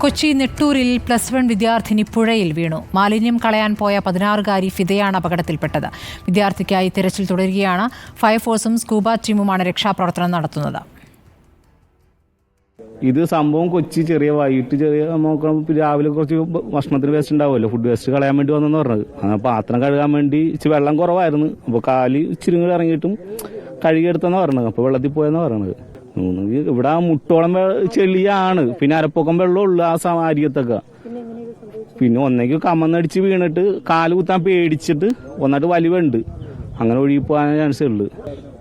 കൊച്ചി നെട്ടൂരിൽ +1 വിദ്യാർത്ഥിനി പുഴയിൽ വീണു. മാലിന്യം കളയാൻ പോയ 16-കാരി ഫിദയാണ് അപകടത്തിൽപ്പെട്ടത്. വിദ്യാർത്ഥിക്കായി തിരച്ചിൽ തുടരുകയാണ്. ഫയർഫോഴ്സും സ്കൂബ ടീമുമാണ് രക്ഷാപ്രവർത്തനം നടത്തുന്നത്. ഇത് സംഭവം കൊച്ചി വൈകിട്ട് രാവിലെ കുറച്ച് ഭക്ഷണത്തിന് വേസ്റ്റ് ഉണ്ടാവുമല്ലോ, ഫുഡ് വേസ്റ്റ് കളയാൻ വേണ്ടി വന്നെന്ന് പറഞ്ഞത്. പാത്രം കഴുകാൻ വേണ്ടി ഇച്ചിരി വെള്ളം കുറവായിരുന്നു. അപ്പോൾ കാല് ഇച്ചിരി കൂടി ഇറങ്ങിയിട്ടും കഴുകിയെടുത്തെന്ന് പറഞ്ഞത്. അപ്പോൾ വെള്ളത്തിൽ പോയെന്ന് പറയണത്. ഇവിടെ മുട്ടോളം ചെളിയാണ്, പിന്നെ അരപ്പൊക്കം വെള്ളമുള്ളു ആ അരികത്തൊക്കെ. പിന്നെ ഒന്നെങ്കിൽ കമന്നടിച്ച് വീണിട്ട് കാല് കുത്താൻ പേടിച്ചിട്ട് ഒന്നിട്ട് വലിവുണ്ട്, അങ്ങനെ ഒഴുകി പോകാൻ ചാൻസ് ഉള്ളു.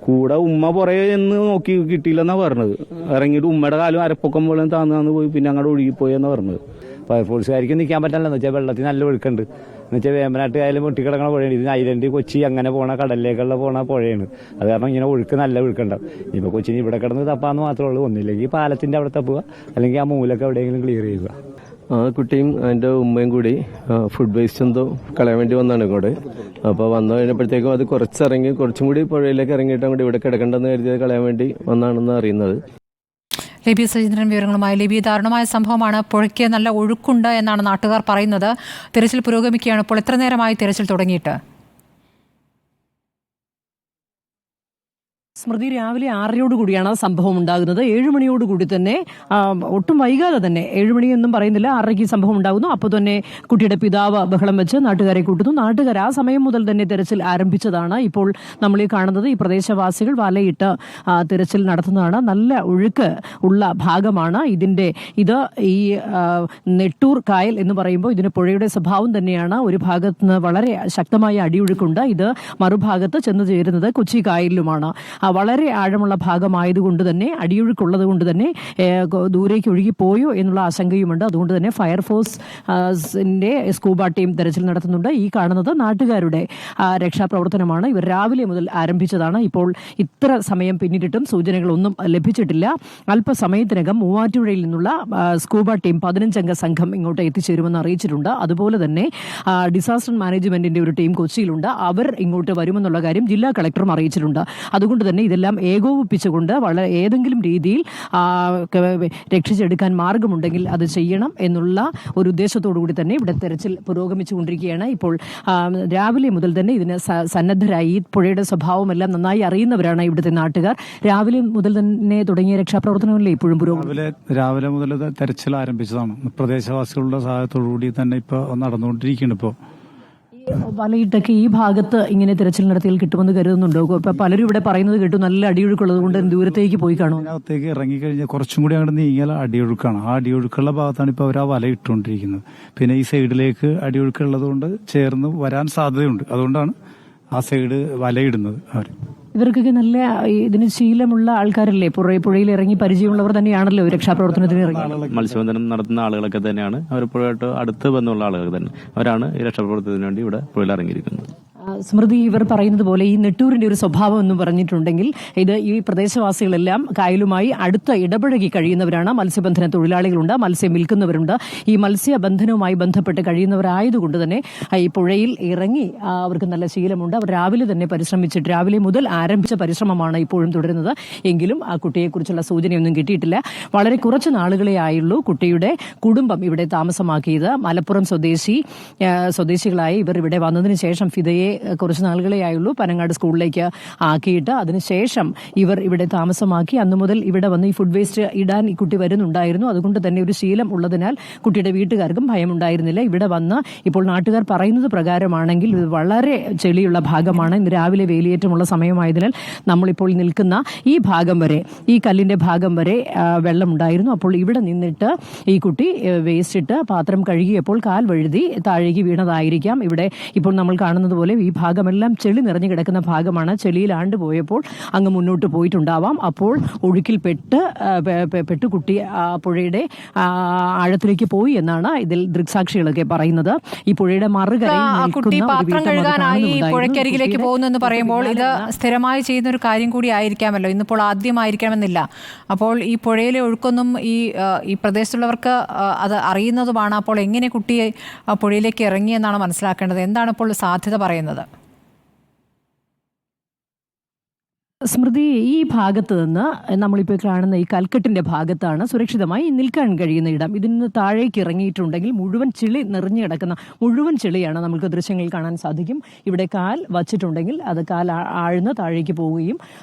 കൂടെ ഉമ്മ പുറകെ എന്ന് നോക്കി കിട്ടിയില്ലെന്നാ പറഞ്ഞത്. ഇറങ്ങിയിട്ട് ഉമ്മയുടെ കാലും അരപ്പൊക്കം പോലെ താന്ന് പോയി, പിന്നെ അങ്ങോട്ട് ഒഴുകിപ്പോയെന്നാ പറഞ്ഞത്. ഫയർഫോഴ്സുകാർക്ക് നിൽക്കാൻ പറ്റില്ല. എന്ന് വെച്ചാൽ വെള്ളത്തിൽ നല്ല ഒഴുക്കുണ്ട്. എന്ന് വെച്ചാൽ വേമ്പനാട്ടുകായാലും മുട്ടിക്കിടക്കണ പുഴയാണ്. ഇത് ഐലൻഡ് കൊച്ചി അങ്ങനെ പോണ കടലിലേക്കുള്ള പോണ പുഴയാണ്. അത് കാരണം ഇങ്ങനെ നല്ല ഒഴുക്കുണ്ടാവും. ഇപ്പോൾ കൊച്ചിന് ഇവിടെ കിടന്ന് തപ്പാന്ന് മാത്രമേ ഉള്ളൂ. ഒന്നില്ലെങ്കിൽ പാലത്തിന്റെ അവിടെ തപ്പുക, അല്ലെങ്കിൽ ആ മൂലൊക്കെ എവിടെയെങ്കിലും ക്ലിയർ ചെയ്യുക. ആ കുട്ടിയും അതിൻ്റെ ഉമ്മയും കൂടി ഫുഡ് വേസ്റ്റ് എന്തോ കളയാൻ വേണ്ടി വന്നാണ് ഇങ്ങോട്ട്. അപ്പോൾ വന്നു കഴിഞ്ഞപ്പോഴത്തേക്കും അത് കുറച്ചും കൂടി പുഴയിലേക്ക് ഇറങ്ങിയിട്ട് അങ്ങോട്ട് ഇവിടെ കിടക്കേണ്ടെന്ന് കരുതിയത് കളയാൻ വേണ്ടി വന്നാണെന്ന് അറിയുന്നത്. ലിബി സജീന്ദ്രൻ വിവരങ്ങളുമായി. ലിബി, ദാരുണമായ സംഭവമാണ്. പുഴയ്ക്ക് നല്ല ഒഴുക്കുണ്ട് എന്നാണ് നാട്ടുകാർ പറയുന്നത്. തിരച്ചിൽ പുരോഗമിക്കുകയാണ്. ഇപ്പോൾ എത്ര നേരമായി തിരച്ചിൽ തുടങ്ങിയിട്ട്? സ്മൃതി, രാവിലെ 6:30 സംഭവം ഉണ്ടാകുന്നത്. 7 മണിയോടുകൂടി തന്നെ, ഒട്ടും വൈകാതെ തന്നെ, 7 മണിയൊന്നും പറയുന്നില്ല, 6:30 സംഭവം ഉണ്ടാകുന്നു. അപ്പോൾ തന്നെ കുട്ടിയുടെ പിതാവ് ബഹളം വെച്ച് നാട്ടുകാരെ കൂട്ടുന്നു. നാട്ടുകാർ ആ സമയം മുതൽ തന്നെ തിരച്ചിൽ ആരംഭിച്ചതാണ്. ഇപ്പോൾ നമ്മൾ ഈ കാണുന്നത് ഈ പ്രദേശവാസികൾ വലയിട്ട് തിരച്ചിൽ നടത്തുന്നതാണ്. നല്ല ഒഴുക്ക് ഉള്ള ഭാഗമാണ് ഇത് ഈ നെട്ടൂർ കായൽ എന്ന് പറയുമ്പോൾ ഇതിന് പുഴയുടെ സ്വഭാവം തന്നെയാണ്. ഒരു ഭാഗത്ത് നിന്ന് വളരെ ശക്തമായ അടിയൊഴുക്കുണ്ട്. ഇത് മറുഭാഗത്ത് ചെന്ന് ചേരുന്നത് കൊച്ചി കായലിലുമാണ്. വളരെ ആഴമുള്ള ഭാഗമായതുകൊണ്ട് തന്നെ, അടിയൊഴുക്കുള്ളത് കൊണ്ട് തന്നെ ദൂരേക്ക് ഒഴുകിപ്പോയോ എന്നുള്ള ആശങ്കയുമുണ്ട്. അതുകൊണ്ട് തന്നെ ഫയർഫോഴ്സിന്റെ സ്കൂബ ടീം തെരച്ചിൽ നടത്തുന്നുണ്ട്. ഈ കാണുന്നത് നാട്ടുകാരുടെ രക്ഷാപ്രവർത്തനമാണ്. ഇവർ രാവിലെ മുതൽ ആരംഭിച്ചതാണ്. ഇപ്പോൾ ഇത്ര സമയം പിന്നിട്ടിട്ടും സൂചനകളൊന്നും ലഭിച്ചിട്ടില്ല. അല്പസമയത്തിനകം മൂവാറ്റുപുഴയിൽ നിന്നുള്ള സ്കൂബ ടീം 15-അംഗ സംഘം ഇങ്ങോട്ട് എത്തിച്ചേരുമെന്ന് അറിയിച്ചിട്ടുണ്ട്. അതുപോലെ തന്നെ ഡിസാസ്റ്റർ മാനേജ്മെന്റിന്റെ ഒരു ടീം കൊച്ചിയിലുണ്ട്. അവർ ഇങ്ങോട്ട് വരുമെന്നുള്ള കാര്യം ജില്ലാ കളക്ടറും അറിയിച്ചിട്ടുണ്ട്. അതുകൊണ്ട് തന്നെ ഇതെല്ലാം ഏകോപിപ്പിച്ചുകൊണ്ട് ഏതെങ്കിലും രീതിയിൽ രക്ഷിച്ചെടുക്കാൻ മാർഗമുണ്ടെങ്കിൽ അത് ചെയ്യണം എന്നുള്ള ഒരു ഉദ്ദേശത്തോടു കൂടി തന്നെ ഇവിടെ തെരച്ചിൽ പുരോഗമിച്ചുകൊണ്ടിരിക്കുകയാണ്. ഇപ്പോൾ രാവിലെ മുതൽ തന്നെ ഇതിന് സന്നദ്ധരായി. പുഴയുടെ സ്വഭാവമെല്ലാം നന്നായി അറിയുന്നവരാണ് ഇവിടുത്തെ നാട്ടുകാർ. രാവിലെ മുതൽ തന്നെ തുടങ്ങിയ രക്ഷാപ്രവർത്തനങ്ങളിലെ ഇപ്പോഴും രാവിലെ മുതൽ തെരച്ചിൽ ആരംഭിച്ചതാണ്. പ്രദേശവാസികളുടെ സഹായത്തോടു കൂടി തന്നെ ഇപ്പോൾ നടന്നുകൊണ്ടിരിക്കുകയാണ്. ഇപ്പോൾ വലയിട്ടൊക്കെ ഈ ഭാഗത്ത് ഇങ്ങനെ തിരച്ചിൽ നടത്തിയാൽ കിട്ടുമെന്ന് കരുതുന്നുണ്ടോ? ഇപ്പൊ പലരും ഇവിടെ പറയുന്നത് കേട്ടു, നല്ല അടിയൊഴുക്കുള്ളത് കൊണ്ട് ദൂരത്തേക്ക് പോയി കാണും. അതിനകത്തേക്ക് ഇറങ്ങിക്കഴിഞ്ഞാൽ കുറച്ചും കൂടി അങ്ങോട്ട് നീങ്ങിയാൽ അടിയൊഴുക്കാണ്. ആ അടിയൊഴുക്കുള്ള ഭാഗത്താണ് ഇപ്പോൾ അവർ ആ വല ഇട്ടുകൊണ്ടിരിക്കുന്നത്. പിന്നെ ഈ സൈഡിലേക്ക് അടിയൊഴുക്കുള്ളത് കൊണ്ട് ചേർന്ന് വരാൻ സാധ്യതയുണ്ട്. അതുകൊണ്ടാണ് ആ സൈഡ് വലയിടുന്നത് അവർ. ഇവർക്കൊക്കെ നല്ല ഇതിന് ശീലമുള്ള ആൾക്കാരല്ലേ? പുഴയിൽ ഇറങ്ങി പരിചയമുള്ളവർ തന്നെയാണല്ലോ രക്ഷാപ്രവർത്തനത്തിന് ഇറങ്ങി. മത്സ്യബന്ധനം നടത്തുന്ന ആളുകളൊക്കെ തന്നെയാണ്. അവർ പുഴയായിട്ട് അടുത്ത് ബന്ധമുള്ള ആളുകൾ തന്നെ. അവരാണ് ഈ രക്ഷാപ്രവർത്തനത്തിന് വേണ്ടി ഇവിടെ പുഴയിൽ ഇറങ്ങിയിരിക്കുന്നത്. സ്മൃതി, ഇവർ പറയുന്നത് പോലെ ഈ നെട്ടൂരിന്റെ ഒരു സ്വഭാവം എന്ന് പറഞ്ഞിട്ടുണ്ടെങ്കിൽ ഈ പ്രദേശവാസികളെല്ലാം കായലുമായി അടുത്ത് ഇടപഴകി കഴിയുന്നവരാണ്. മത്സ്യബന്ധന തൊഴിലാളികളുണ്ട്, മത്സ്യം വിൽക്കുന്നവരുണ്ട്. ഈ മത്സ്യബന്ധനവുമായി ബന്ധപ്പെട്ട് കഴിയുന്നവരായതുകൊണ്ട് തന്നെ ഈ പുഴയിൽ ഇറങ്ങി അവർക്ക് നല്ല ശീലമുണ്ട്. അവർ രാവിലെ തന്നെ പരിശ്രമിച്ചിട്ട്, രാവിലെ മുതൽ ആരംഭിച്ച പരിശ്രമമാണ് ഇപ്പോഴും തുടരുന്നത്. എങ്കിലും ആ കുട്ടിയെക്കുറിച്ചുള്ള സൂചനയൊന്നും കിട്ടിയിട്ടില്ല. വളരെ കുറച്ച് നാളുകളെ ആയുള്ളൂ കുട്ടിയുടെ കുടുംബം ഇവിടെ താമസമാക്കിയത്. മലപ്പുറം സ്വദേശികളായി ഇവർ ഇവിടെ വന്നതിന് ശേഷം ഫിദയെ കുറച്ച് നാളുകളെ ആയുള്ളൂ പനങ്ങാട് സ്കൂളിലേക്ക് ആക്കിയിട്ട് അതിനുശേഷം ഇവർ ഇവിടെ താമസമാക്കി. അന്നു മുതൽ ഇവിടെ വന്ന് ഈ ഫുഡ് വേസ്റ്റ് ഇടാൻ ഈ കുട്ടി വരുന്നുണ്ടായിരുന്നു. അതുകൊണ്ട് തന്നെ ഒരു ശീലം ഉള്ളതിനാൽ കുട്ടിയുടെ വീട്ടുകാർക്കും ഭയമുണ്ടായിരുന്നില്ല. ഇവിടെ വന്ന് ഇപ്പോൾ നാട്ടുകാർ പറയുന്നത് പ്രകാരമാണെങ്കിൽ ഇത് വളരെ ചെളിയുള്ള ഭാഗമാണ്. ഇന്ന് രാവിലെ വേലിയേറ്റമുള്ള സമയമായതിനാൽ നമ്മളിപ്പോൾ നിൽക്കുന്ന ഈ ഭാഗം വരെ, ഈ കല്ലിന്റെ ഭാഗം വരെ വെള്ളമുണ്ടായിരുന്നു. അപ്പോൾ ഇവിടെ നിന്നിട്ട് ഈ കുട്ടി വേസ്റ്റ് ഇട്ട് പാത്രം കഴുകിയപ്പോൾ കാൽ വഴുതി താഴേക്ക് വീണതായിരിക്കാം. ഇവിടെ ഇപ്പോൾ നമ്മൾ കാണുന്നത് പോലെ ഈ ഭാഗമെല്ലാം ചെളി നിറഞ്ഞു കിടക്കുന്ന ഭാഗമാണ്. ചെളിയിലാണ്ട് പോയപ്പോൾ അങ്ങ് മുന്നോട്ട് പോയിട്ടുണ്ടാവാം. അപ്പോൾ ഒഴുക്കിൽ പെട്ട് കുട്ടി പുഴയുടെ ആഴത്തിലേക്ക് പോയി എന്നാണ് ഇതിൽ ദൃക്സാക്ഷികളൊക്കെ പറയുന്നത്. ഈ പുഴയുടെ കുട്ടി പാത്രം കഴുകാനായി പുഴയ്ക്കരികിലേക്ക് പോകുന്നു എന്ന് പറയുമ്പോൾ ഇത് സ്ഥിരമായി ചെയ്യുന്ന ഒരു കാര്യം കൂടി ആയിരിക്കാമല്ലോ. ഇന്നിപ്പോൾ ആദ്യമായിരിക്കണമെന്നില്ല. അപ്പോൾ ഈ പുഴയിലെ ഒഴുക്കൊന്നും ഈ പ്രദേശത്തുള്ളവർക്ക് അത് അറിയുന്നതുമാണ്. അപ്പോൾ എങ്ങനെ കുട്ടിയെ പുഴയിലേക്ക് ഇറങ്ങിയെന്നാണ് മനസ്സിലാക്കേണ്ടത്. എന്താണ് ഇപ്പോൾ സാധ്യത പറയുന്നത്? സ്മൃതി, ഈ ഭാഗത്ത് നിന്ന് നമ്മളിപ്പോൾ കാണുന്ന ഈ കൽക്കെട്ടിന്റെ ഭാഗത്താണ് സുരക്ഷിതമായി നിൽക്കാൻ കഴിയുന്ന ഇടം. ഇതിൽ നിന്ന് താഴേക്ക് ഇറങ്ങിയിട്ടുണ്ടെങ്കിൽ മുഴുവൻ ചെളി നിറഞ്ഞു കിടക്കുന്ന മുഴുവൻ ചെളിയാണ് നമുക്ക് ദൃശ്യങ്ങളിൽ കാണാൻ സാധിക്കും. ഇവിടെ കാൽ വച്ചിട്ടുണ്ടെങ്കിൽ അത് കാൽ ആഴ്ന്ന് താഴേക്ക് പോവുകയും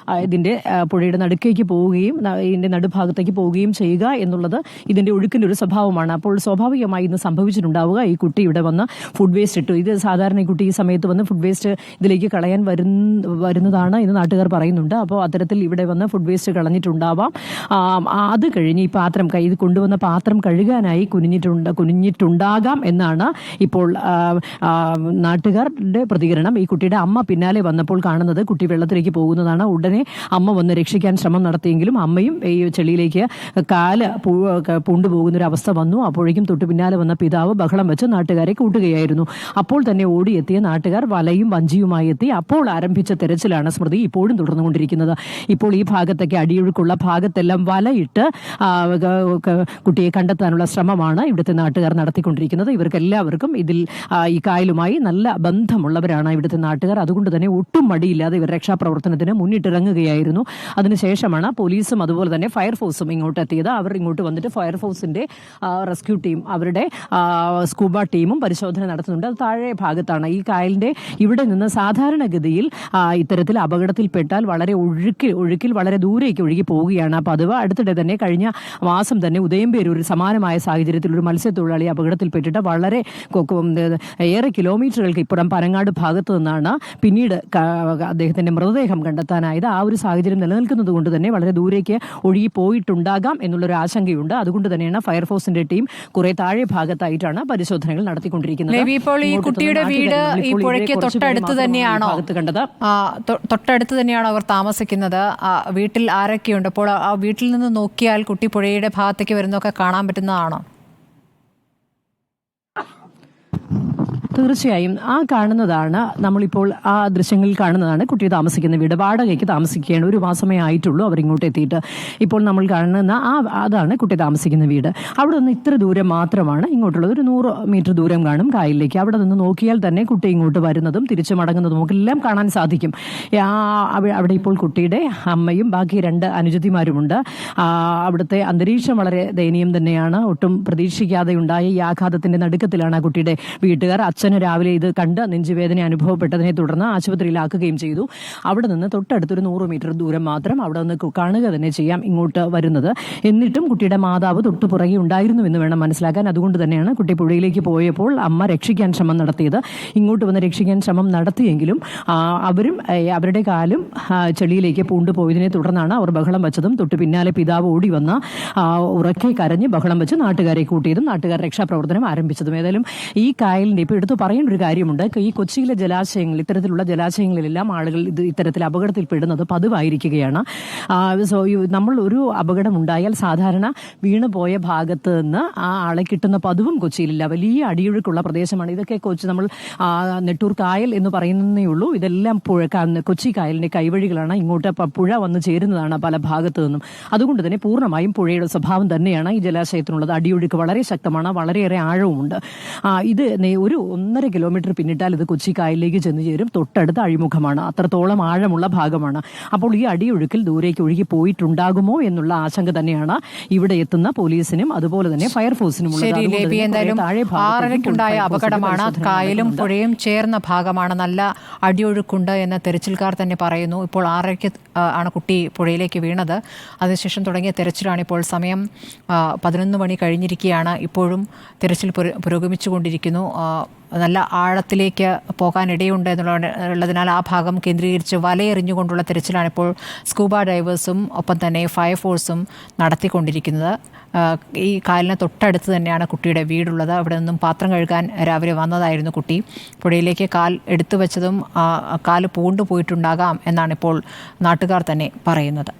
ഇതിന്റെ പുഴയുടെ നടുക്കേക്ക് പോവുകയും ഇതിന്റെ നടുഭാഗത്തേക്ക് പോവുകയും ചെയ്യുക എന്നുള്ളത് ഇതിന്റെ ഒഴുക്കിന്റെ ഒരു സ്വഭാവമാണ്. അപ്പോൾ സ്വാഭാവികമായി ഇന്ന് സംഭവിച്ചിട്ടുണ്ടാവുക, ഈ കുട്ടി ഇവിടെ വന്ന് ഫുഡ് വേസ്റ്റ് ഇട്ടു. ഇത് സാധാരണ ഈ കുട്ടി ഈ സമയത്ത് വന്ന് ഫുഡ് വേസ്റ്റ് ഇതിലേക്ക് കളയാൻ വരുന്നതാണ് എന്ന് നാട്ടുകാർ പറയുന്നുണ്ട്. അപ്പോൾ അത്തരത്തിൽ ഇവിടെ വന്ന് ഫുഡ് വേസ്റ്റ് കളഞ്ഞിട്ടുണ്ടാവാം. അത് കഴിഞ്ഞ് ഈ പാത്രം ഇത് കൊണ്ടുവന്ന പാത്രം കഴുകാനായി കുനിഞ്ഞിട്ടുണ്ടാകാം എന്നാണ് ഇപ്പോൾ നാട്ടുകാരുടെ പ്രതികരണം. ഈ കുട്ടിയുടെ അമ്മ പിന്നാലെ വന്നപ്പോൾ കാണുന്നത് കുട്ടി വെള്ളത്തിലേക്ക് പോകുന്നതാണ്. ഉടനെ അമ്മ വന്ന് രക്ഷിക്കാൻ ശ്രമം നടത്തിയെങ്കിലും അമ്മയും ഈ ചെളിയിലേക്ക് കാല് പൂണ്ടുപോകുന്നൊരവസ്ഥ വന്നു. അപ്പോഴേക്കും തൊട്ടു പിന്നാലെ വന്ന പിതാവ് ബഹളം വെച്ച് നാട്ടുകാരെ കൂട്ടുകയായിരുന്നു. അപ്പോൾ തന്നെ ഓടിയെത്തിയ നാട്ടുകാർ വലയും വഞ്ചിയുമായി എത്തി. അപ്പോൾ ആരംഭിച്ച തെരച്ചിലാണ് സ്മൃതി ഇപ്പോഴും തുടർന്നുകൊണ്ടിരിക്കുന്നത്. ഇപ്പോൾ ഈ ഭാഗത്തേക്ക് അടിയൊഴുക്കുള്ള ഭാഗത്തെല്ലാം വലയിട്ട് കുട്ടിയെ കണ്ടെത്താനുള്ള ശ്രമമാണ് ഇവിടുത്തെ നാട്ടുകാർ നടത്തിക്കൊണ്ടിരിക്കുന്നത്. ഇവർക്കെല്ലാവർക്കും ഇതിൽ ഈ കായലുമായി നല്ല ബന്ധമുള്ളവരാണ് ഇവിടുത്തെ നാട്ടുകാർ. അതുകൊണ്ട് തന്നെ ഒട്ടും മടിയില്ലാതെ ഇവർ രക്ഷാപ്രവർത്തനത്തിന് മുന്നിട്ടിറങ്ങുകയായിരുന്നു. അതിനുശേഷമാണ് പോലീസും അതുപോലെ തന്നെ ഫയർഫോഴ്സും ഇങ്ങോട്ട് എത്തിയത്. അവർ ഇങ്ങോട്ട് വന്നിട്ട് ഫയർഫോഴ്സിന്റെ റെസ്ക്യൂ ടീം, അവരുടെ സ്കൂബ ടീമും പരിശോധന നടത്തുന്നുണ്ട്. അത് താഴെ ഭാഗത്താണ്. ഈ കായലിന്റെ ഇവിടെ നിന്ന് സാധാരണഗതിയിൽ ഇത്തരത്തിൽ അപകടത്തിൽപ്പെട്ടാൽ വളരെ ഒഴുക്കിൽ വളരെ ദൂരേക്ക് ഒഴുകി പോവുകയാണ് പതിവ്. അടുത്തിടെ തന്നെ കഴിഞ്ഞ മാസം തന്നെ ഉദയംപേരൂർ സമാനമായ സാഹചര്യത്തിൽ ഒരു മത്സ്യത്തൊഴിലാളി അപകടത്തിൽപ്പെട്ടിട്ട് വളരെ ഏറെ കിലോമീറ്ററുകൾക്ക് ഇപ്പുറം പനങ്ങാട് ഭാഗത്തു നിന്നാണ് പിന്നീട് അദ്ദേഹത്തിന്റെ മൃതദേഹം കണ്ടെത്താനായത്. ആ ഒരു സാഹചര്യം നിലനിൽക്കുന്നത് കൊണ്ട് തന്നെ വളരെ ദൂരേക്ക് ഒഴുകി പോയിട്ടുണ്ടാകാം എന്നുള്ളൊരു ആശങ്കയുണ്ട്. അതുകൊണ്ട് തന്നെയാണ് ഫയർഫോഴ്സിന്റെ ടീം കുറെ താഴെ ഭാഗത്തായിട്ടാണ് പരിശോധനകൾ നടത്തിക്കൊണ്ടിരിക്കുന്നത്. ഈ കുട്ടിയുടെ വീട് ഈ പുഴയ്ക്ക് തൊട്ടടുത്ത് തന്നെയാണോ തൊട്ടടുത്ത് തന്നെയാണോ അവർ താമസിക്കുന്നത്? വീട്ടിൽ ആരൊക്കെയുണ്ട്? അപ്പോൾ ആ വീട്ടിൽ നിന്ന് നോക്കിയാൽ കുട്ടി പുഴയുടെ ഭാഗത്തേക്ക് വരുന്നതൊക്കെ കാണാൻ പറ്റുന്നതാണോ? തീർച്ചയായും ആ കാണുന്നതാണ്, നമ്മളിപ്പോൾ ആ ദൃശ്യങ്ങളിൽ കാണുന്നതാണ് കുട്ടി താമസിക്കുന്ന വീട്. വാടകയ്ക്ക് താമസിക്കുകയാണ്. 1 മാസമേ ആയിട്ടുള്ളൂ അവരിങ്ങോട്ട് എത്തിയിട്ട്. ഇപ്പോൾ നമ്മൾ കാണുന്ന അതാണ് കുട്ടി താമസിക്കുന്ന വീട്. അവിടെ നിന്ന് ഇത്ര ദൂരം മാത്രമാണ് ഇങ്ങോട്ടുള്ളത്. ഒരു 100 മീറ്റർ ദൂരം കാണും കായലിലേക്ക്. അവിടെ നിന്ന് നോക്കിയാൽ തന്നെ കുട്ടി ഇങ്ങോട്ട് വരുന്നതും തിരിച്ചു മടങ്ങുന്നതും ഒക്കെ എല്ലാം കാണാൻ സാധിക്കും. അവിടെ ഇപ്പോൾ കുട്ടിയുടെ അമ്മയും ബാക്കി 2 അനുജത്തിമാരുമുണ്ട്. അവിടുത്തെ അന്തരീക്ഷം വളരെ ദയനീയം തന്നെയാണ്. ഒട്ടും പ്രതീക്ഷിക്കാതെ ഉണ്ടായ ഈ ആഘാതത്തിന്റെ നടുക്കത്തിലാണ് ആ കുട്ടിയുടെ വീട്ടുകാർ. അച്ഛന് രാവിലെ ഇത് കണ്ട് നെഞ്ചുവേദന അനുഭവപ്പെട്ടതിനെ തുടർന്ന് ആശുപത്രിയിലാക്കുകയും ചെയ്തു. അവിടെ നിന്ന് തൊട്ടടുത്തൊരു 100 മീറ്റർ ദൂരം മാത്രം അവിടെ നിന്ന് കാണുക തന്നെ ചെയ്യാം ഇങ്ങോട്ട് വരുന്നത്. എന്നിട്ടും കുട്ടിയുടെ മാതാവ് തൊട്ടു പുറകെ ഉണ്ടായിരുന്നു എന്ന് വേണം മനസ്സിലാക്കാൻ. അതുകൊണ്ട് തന്നെയാണ് കുട്ടി പുഴയിലേക്ക് പോയപ്പോൾ അമ്മ രക്ഷിക്കാൻ ശ്രമം നടത്തിയത്. ഇങ്ങോട്ട് വന്ന് രക്ഷിക്കാൻ ശ്രമം നടത്തിയെങ്കിലും അവരും അവരുടെ കാലും ചെളിയിലേക്ക് പൂണ്ടുപോയതിനെ തുടർന്നാണ് അവർ ബഹളം വെച്ചതും തൊട്ടു പിന്നാലെ പിതാവ് ഓടി വന്ന ഉറക്കെ കരഞ്ഞ് ബഹളം വെച്ച് നാട്ടുകാരെ കൂട്ടിയതും നാട്ടുകാർ രക്ഷാപ്രവർത്തനം ആരംഭിച്ചതും. ഏതായാലും ഈ കായലിന്റെ ഇപ്പോൾ എടുത്തു പറയേണ്ട ഒരു കാര്യമുണ്ട്. ഈ കൊച്ചിയിലെ ജലാശയങ്ങൾ, ഇത്തരത്തിലുള്ള ജലാശയങ്ങളിലെല്ലാം ആളുകൾ ഇത്തരത്തിൽ അപകടത്തിൽപ്പെടുന്നത് പതിവായിരിക്കുകയാണ്. നമ്മൾ ഒരു അപകടം ഉണ്ടായാൽ സാധാരണ വീണുപോയ ഭാഗത്ത് നിന്ന് ആ ആളെ കിട്ടുന്ന പതിവും കൊച്ചിയിലില്ല. വലിയ അടിയൊഴുക്കുള്ള പ്രദേശമാണ്. ഇതൊക്കെ നമ്മൾ നെട്ടൂർ കായൽ എന്ന് പറയുന്നതേ ഉള്ളൂ. ഇതെല്ലാം കൊച്ചി കായലിന്റെ കൈവഴികളാണ്. ഇങ്ങോട്ട് പുഴ വന്ന് ചേരുന്നതാണ് പല ഭാഗത്തു നിന്നും. അതുകൊണ്ട് തന്നെ പൂർണ്ണമായും പുഴയുടെ സ്വഭാവം തന്നെയാണ് ഈ ജലാശയത്തിനുള്ളത്. അടിയൊഴുക്ക് വളരെ ശക്തമാണ്, വളരെയേറെ ആഴവുമുണ്ട്. ഇത് ഒരു 1.5 കിലോമീറ്റർ പിന്നിട്ടാൽ ഇത് കൊച്ചി കായലിലേക്ക് ചെന്ന് ചേരും. തൊട്ടടുത്ത അഴിമുഖമാണ്, അത്രത്തോളം ആഴമുള്ള ഭാഗമാണ്. അപ്പോൾ ഈ അടിയൊഴുക്കിൽ ദൂരേക്ക് ഒഴുകി പോയിട്ടുണ്ടാകുമോ എന്നുള്ള ആശങ്ക തന്നെയാണ് ഇവിടെ എത്തുന്ന പോലീസിനും അതുപോലെ തന്നെ ഫയർഫോഴ്സിനും ഉള്ളത്. എന്തായാലും 6:30-ക്കുണ്ടായ അപകടമാണ്. കായലും പുഴയും ചേർന്ന ഭാഗമാണ്. നല്ല അടിയൊഴുക്കുണ്ട് എന്ന് തെരച്ചിൽക്കാർ തന്നെ പറയുന്നു. ഇപ്പോൾ 6:30 ആണ് കുട്ടി പുഴയിലേക്ക് വീണത്. അതിനുശേഷം തുടങ്ങിയ തെരച്ചിലാണ്. ഇപ്പോൾ സമയം 11 മണി കഴിഞ്ഞിരിക്കുകയാണ്. ഇപ്പോഴും തെരച്ചിൽ പുരോഗമിച്ചുകൊണ്ടിരിക്കുന്നു. നല്ല ആഴത്തിലേക്ക് പോകാനിടയുണ്ട് എന്നുള്ളതിനാൽ ആ ഭാഗം കേന്ദ്രീകരിച്ച് വലയെറിഞ്ഞുകൊണ്ടുള്ള തെരച്ചിലാണ് ഇപ്പോൾ സ്കൂബ ഡൈവേഴ്സും ഒപ്പം തന്നെ ഫയർഫോഴ്സും നടത്തിക്കൊണ്ടിരിക്കുന്നത്. ഈ കായലിന് തൊട്ടടുത്ത് തന്നെയാണ് കുട്ടിയുടെ വീടുള്ളത്. അവിടെ നിന്നും പാത്രം കഴുകാൻ രാവിലെ വന്നതായിരുന്നു കുട്ടി. പുഴയിലേക്ക് കാൽ എടുത്തു വെച്ചതും കാല് പൂണ്ടുപോയിട്ടുണ്ടാകാം എന്നാണ് ഇപ്പോൾ നാട്ടുകാർ തന്നെ പറയുന്നത്.